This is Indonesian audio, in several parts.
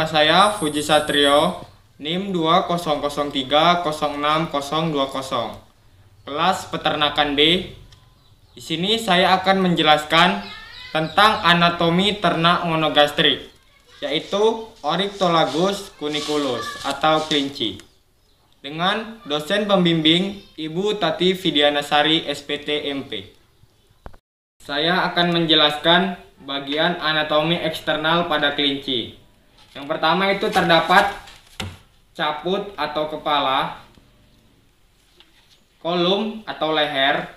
nama saya Fuji Satrio, NIM 200306020, kelas peternakan B. Di sini saya akan menjelaskan tentang anatomi ternak monogastrik, yaitu Oryctolagus cuniculus atau kelinci, dengan dosen pembimbing Ibu Tati Fidianasari SPT MP. Saya akan menjelaskan bagian anatomi eksternal pada kelinci. Yang pertama itu terdapat caput atau kepala, kolum atau leher,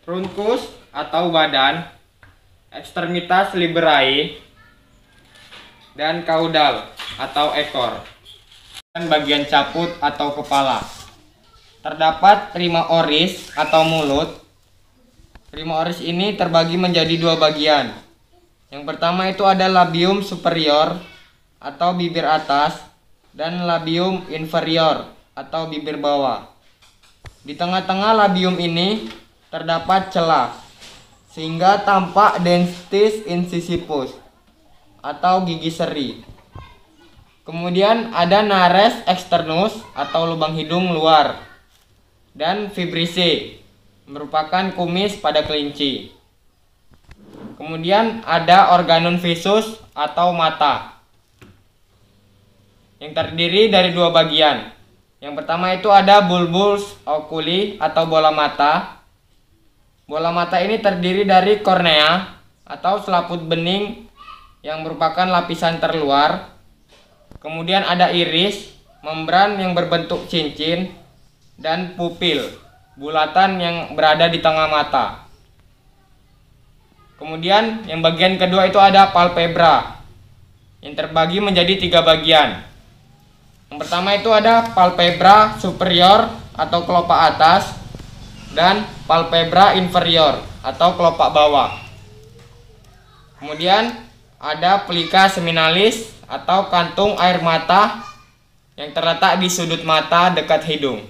trunkus atau badan, ekstremitas liberae, dan kaudal atau ekor. Dan bagian caput atau kepala terdapat rima oris atau mulut. Rima oris ini terbagi menjadi dua bagian. Yang pertama itu ada labium superior atau bibir atas dan labium inferior atau bibir bawah. Di tengah-tengah labium ini terdapat celah sehingga tampak dentis incisivus atau gigi seri. Kemudian ada nares externus atau lubang hidung luar dan fibrisse merupakan kumis pada kelinci. Kemudian ada organum visus atau mata yang terdiri dari dua bagian. Yang pertama itu ada bulbus oculi atau bola mata. Bola mata ini terdiri dari kornea atau selaput bening yang merupakan lapisan terluar. Kemudian ada iris, membran yang berbentuk cincin, dan pupil, bulatan yang berada di tengah mata. Kemudian yang bagian kedua itu ada palpebra yang terbagi menjadi tiga bagian. Yang pertama itu ada palpebra superior atau kelopak atas dan palpebra inferior atau kelopak bawah. Kemudian ada plica seminalis atau kantung air mata yang terletak di sudut mata dekat hidung.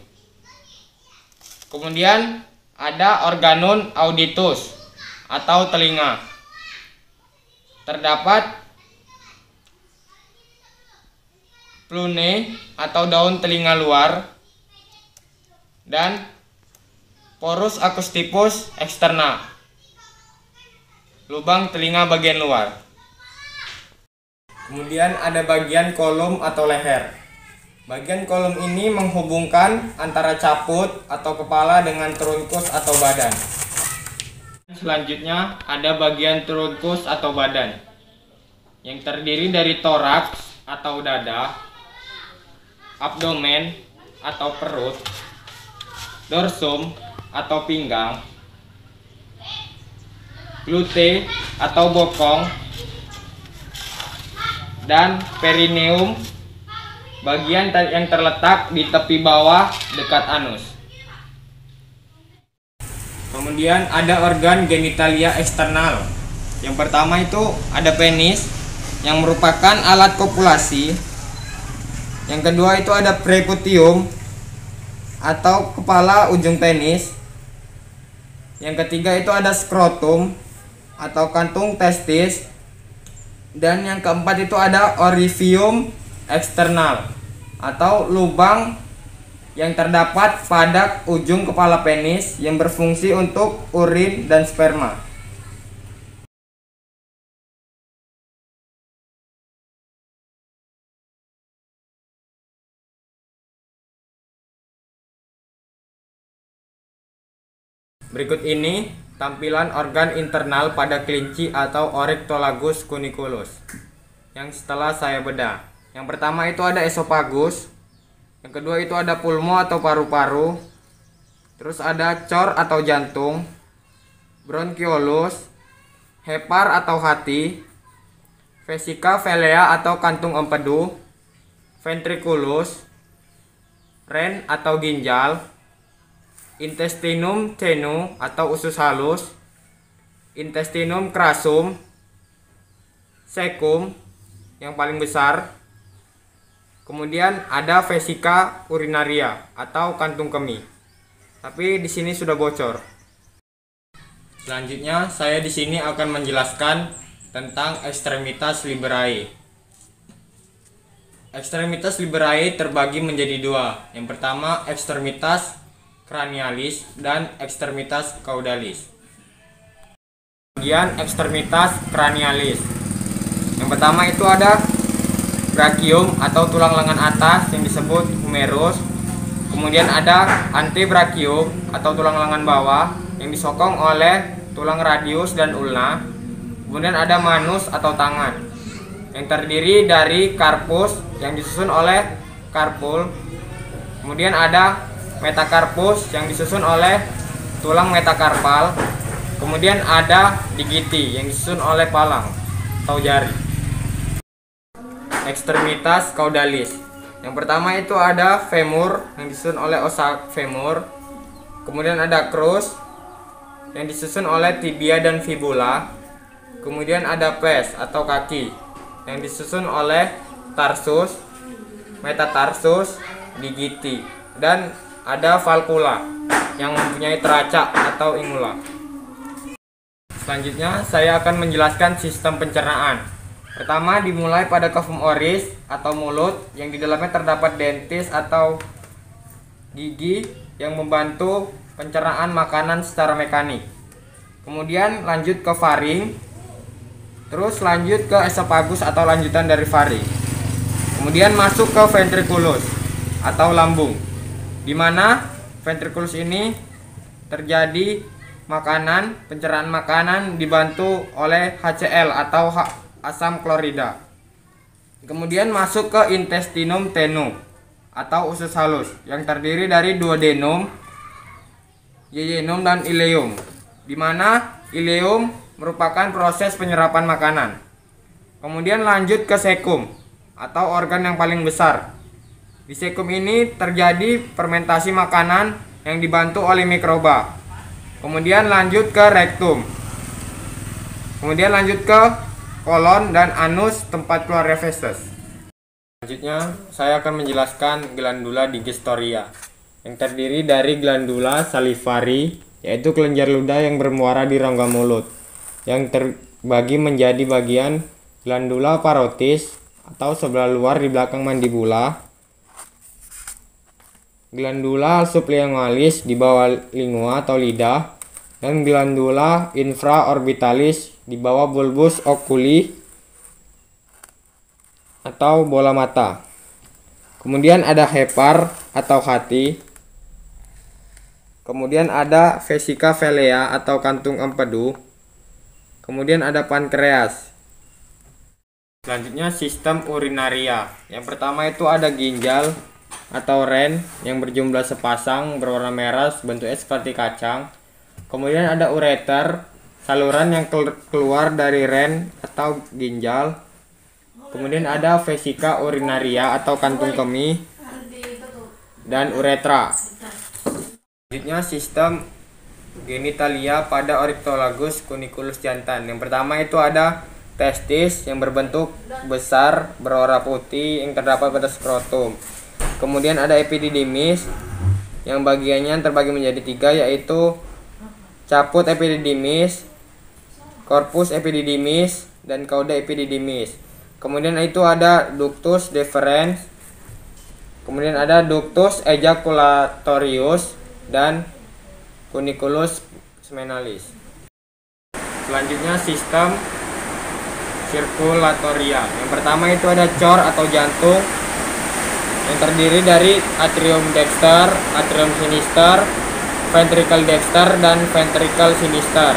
Kemudian ada organum auditus atau telinga. Terdapat plune atau daun telinga luar dan porus acousticus externa, lubang telinga bagian luar. Kemudian ada bagian kolum atau leher. Bagian kolum ini menghubungkan antara caput atau kepala dengan trunkus atau badan. Selanjutnya ada bagian trunkus atau badan yang terdiri dari toraks atau dada, abdomen atau perut, dorsum atau pinggang, glute atau bokong, dan perineum, bagian yang terletak di tepi bawah dekat anus. Kemudian ada organ genitalia eksternal. Yang pertama itu ada penis yang merupakan alat kopulasi. Yang kedua itu ada preputium atau kepala ujung penis. Yang ketiga itu ada skrotum atau kantung testis. Dan yang keempat itu ada orifium eksternal atau lubang yang terdapat pada ujung kepala penis yang berfungsi untuk urin dan sperma. Berikut ini tampilan organ internal pada kelinci atau Oryctolagus cuniculus yang setelah saya bedah. Yang pertama itu ada esofagus, yang kedua itu ada pulmo atau paru-paru, terus ada cor atau jantung, bronchiolus, hepar atau hati, vesica velea atau kantung empedu, ventriculus, ren atau ginjal, intestinum tenu atau usus halus, intestinum crassum, cecum yang paling besar. Kemudian ada vesica urinaria atau kantung kemih. Tapi di sini sudah bocor. Selanjutnya saya di sini akan menjelaskan tentang ekstremitas liberae. Ekstremitas liberae terbagi menjadi dua. Yang pertama ekstremitas cranialis dan ekstremitas caudalis. Bagian ekstremitas cranialis. Yang pertama itu ada brachium atau tulang lengan atas yang disebut humerus. Kemudian ada antebrachium atau tulang lengan bawah yang disokong oleh tulang radius dan ulna. Kemudian ada manus atau tangan yang terdiri dari carpus yang disusun oleh carpul. Kemudian ada metacarpus yang disusun oleh tulang metakarpal. Kemudian ada digiti yang disusun oleh palang atau jari. Ekstremitas caudalis. Yang pertama itu ada femur yang disusun oleh osa femur. Kemudian ada crus yang disusun oleh tibia dan fibula. Kemudian ada pes atau kaki yang disusun oleh tarsus, metatarsus, digiti, dan ada valvula yang mempunyai teracak atau ingula. Selanjutnya saya akan menjelaskan sistem pencernaan. Pertama dimulai pada cavum oris atau mulut yang di dalamnya terdapat dentis atau gigi yang membantu pencernaan makanan secara mekanik. Kemudian lanjut ke faring. Terus lanjut ke esophagus atau lanjutan dari faring. Kemudian masuk ke ventriculus atau lambung, di mana ventriculus ini terjadi pencernaan makanan dibantu oleh HCl atau asam klorida. Kemudian masuk ke intestinum tenum atau usus halus yang terdiri dari duodenum, yeyunum, dan ileum, di mana ileum merupakan proses penyerapan makanan. Kemudian lanjut ke sekum atau organ yang paling besar. Di sekum ini terjadi fermentasi makanan yang dibantu oleh mikroba. Kemudian lanjut ke rektum. Kemudian lanjut ke kolon dan anus tempat keluarnya feses. Selanjutnya saya akan menjelaskan glandula digestoria yang terdiri dari glandula salivari, yaitu kelenjar ludah yang bermuara di rongga mulut, yang terbagi menjadi bagian glandula parotis atau sebelah luar di belakang mandibula, glandula sublingualis di bawah lingua atau lidah, dan glandula infraorbitalis di bawah bulbus oculi atau bola mata. Kemudian ada hepar atau hati. Kemudian ada vesica velea atau kantung empedu. Kemudian ada pankreas. Selanjutnya sistem urinaria. Yang pertama itu ada ginjal atau ren yang berjumlah sepasang berwarna merah bentuknya seperti kacang. Kemudian ada ureter, saluran yang keluar dari ren atau ginjal. Kemudian ada vesica urinaria atau kantung kemih dan uretra. Selanjutnya sistem genitalia pada Ornithologus cuniculus jantan. Yang pertama itu ada testis yang berbentuk besar berwarna putih yang terdapat pada skrotum. Kemudian ada epididymis yang bagiannya terbagi menjadi tiga, yaitu caput epididymis, corpus epididymis, dan cauda epididymis. Kemudian itu ada ductus deferens. Kemudian ada ductus ejaculatorius dan cuniculus semenalis. Selanjutnya sistem sirkulatoria. Yang pertama itu ada cor atau jantung yang terdiri dari atrium dexter, atrium sinister, ventricle dexter, dan ventricle sinister.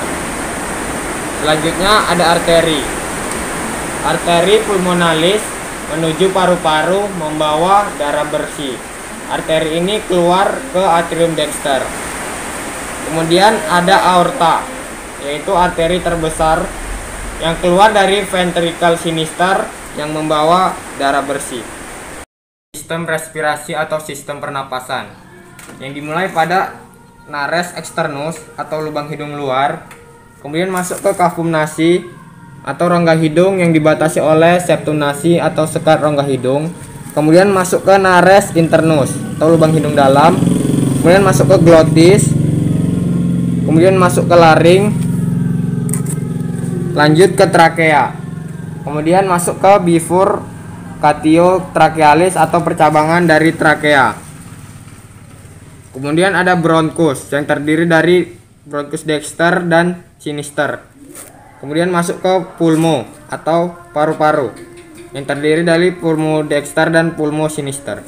Selanjutnya ada arteri. Arteri pulmonalis menuju paru-paru membawa darah bersih. Arteri ini keluar ke atrium dexter. Kemudian ada aorta, yaitu arteri terbesar yang keluar dari ventricle sinister yang membawa darah bersih. Sistem respirasi atau sistem pernapasan yang dimulai pada nares externus atau lubang hidung luar, kemudian masuk ke cavum nasi atau rongga hidung yang dibatasi oleh septum nasi atau sekat rongga hidung, kemudian masuk ke nares internus atau lubang hidung dalam, kemudian masuk ke glotis, kemudian masuk ke laring, lanjut ke trakea, kemudian masuk ke bifur catio-trachealis atau percabangan dari trakea. Kemudian ada bronkus yang terdiri dari bronkus dexter dan sinister. Kemudian masuk ke pulmo atau paru-paru yang terdiri dari pulmo dexter dan pulmo sinister.